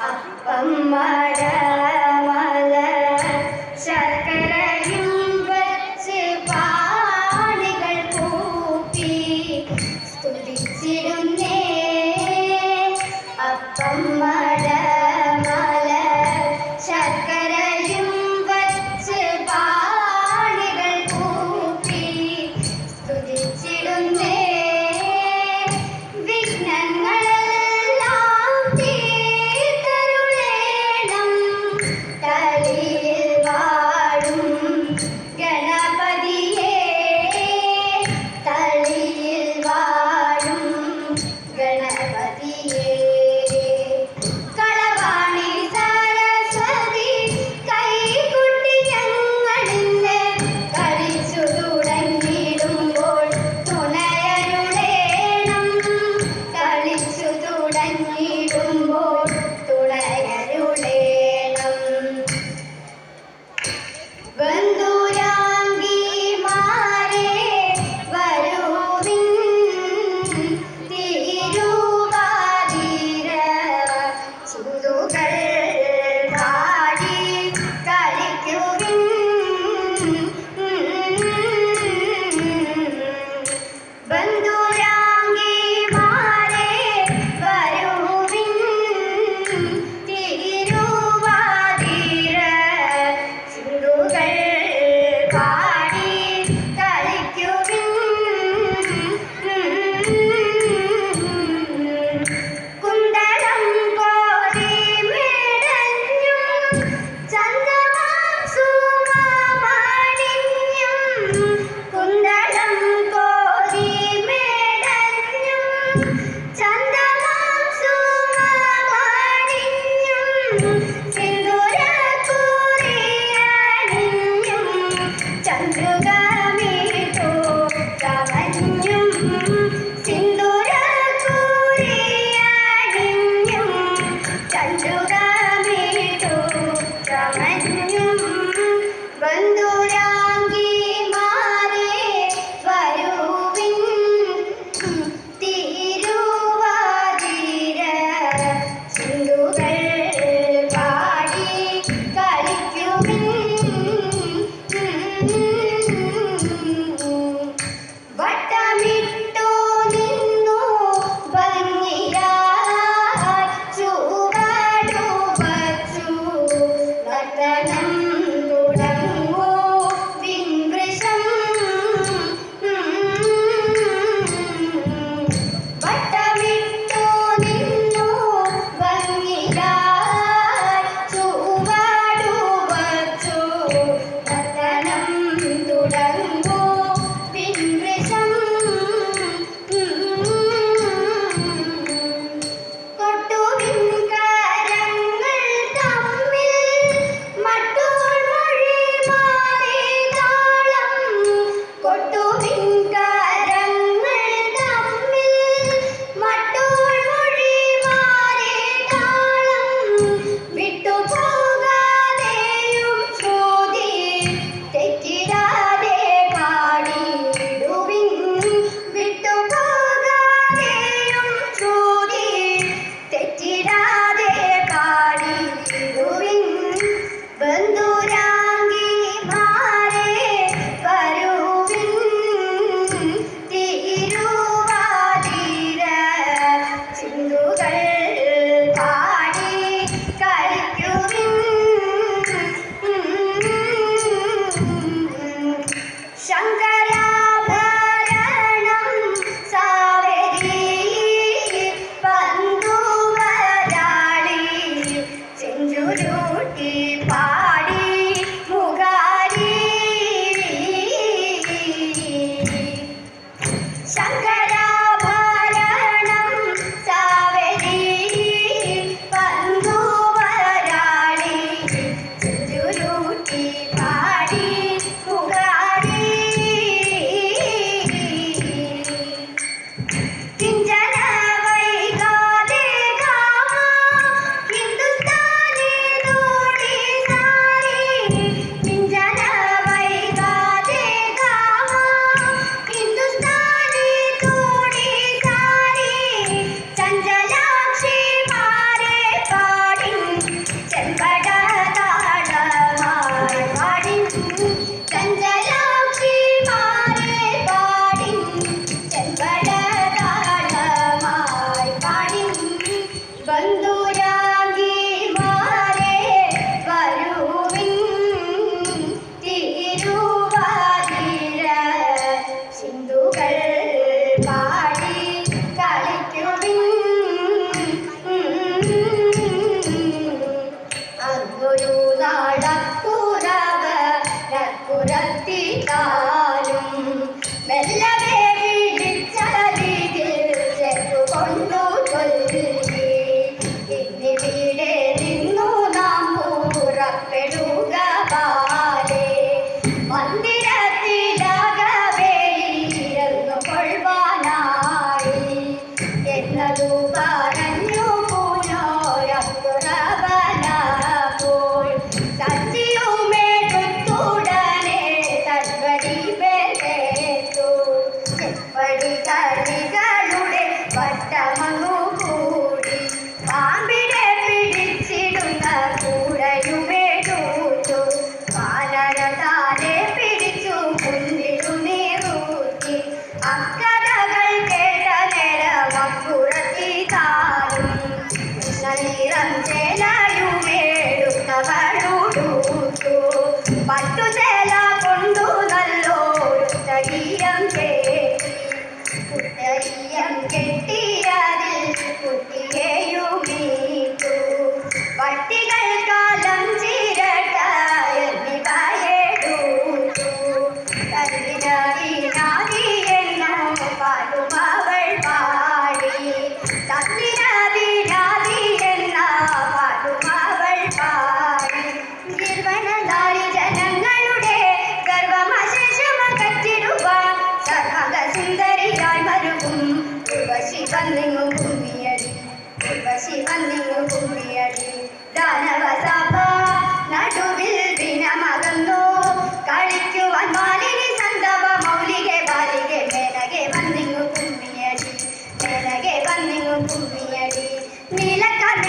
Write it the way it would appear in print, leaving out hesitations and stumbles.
അപ്പം മടമല ശർക്കരയും വച്ച് പാണികൾ കൂപ്പി സ്തുതിച്ചിടുന്നേ. അപ്പം മടമല ശർക്കരയും വച്ച് പാണികൾ കൂപ്പി സ്തുതിച്ചിടുന്നേ. തിരുവാതിര കൊണ്ടു ചൊല്ലി ഇവിടെ നിന്നു നാം പുറപ്പെടുക ബാലേ മന്ദിരത്തിലാകവേലിരുന്നു കൊള്ളുവാനായി എന്നതു പറഞ്ഞു പൂനോരപ്പുറവന പോൾ സച്ചിയുമേടുത്തുടനെ തൽവരി പേരേറ്റു ചെപ്പടി കളികളുടെ വട്ടമങ്ങു കൂടി പാമ്പിനെ പിടിച്ചിടുന്ന കൂടയുമേടൂച്ചു പാലര താനെ പിടിച്ചു മുന്നിലു നീറൂറ്റി അക്കഥകൾ കേട്ട നേരം അപ്പുറത്തി താനും നിറം ചേലയുമേടുത്തവളുടൂച്ചു പട്ടുചേല കൊണ്ടു നല്ലോരു ശരീരം ചേട്ടി കുട്ടരിയം കെട്ടിയതിൽ കുട്ടിയെയുമീട്ടു പട്ടികൾ കാലം ചിരട്ട എന്നിവയെടുത്തു തന്നിനാദി എന്നോ പാടുമവൾ പാടി തന്നിനാദി എന്ന പാടുമവൾ പാടി നിർവനനാരി ജനങ്ങളുടെ ഗർവമശേഷമകറ്റിടുവാൻ സർവക സുന്ദരിയായി മരുവും ഉർവശി വന്നിങ്ങു കുമ്മിയടി ഉർവശി വന്നിങ്ങു കുമ്മിയടി ദാനവസഭ നടുവിൽ ദിനമകന്നു കളിക്കുവാൻ മാലിനി സന്തവ മൗലികെ ബാലികെ മേനകെ വന്നിങ്ങു കുമ്മിയടി മേനകെ വന്നിങ്ങു കുമ്മിയടി നീലക്കണ്ണ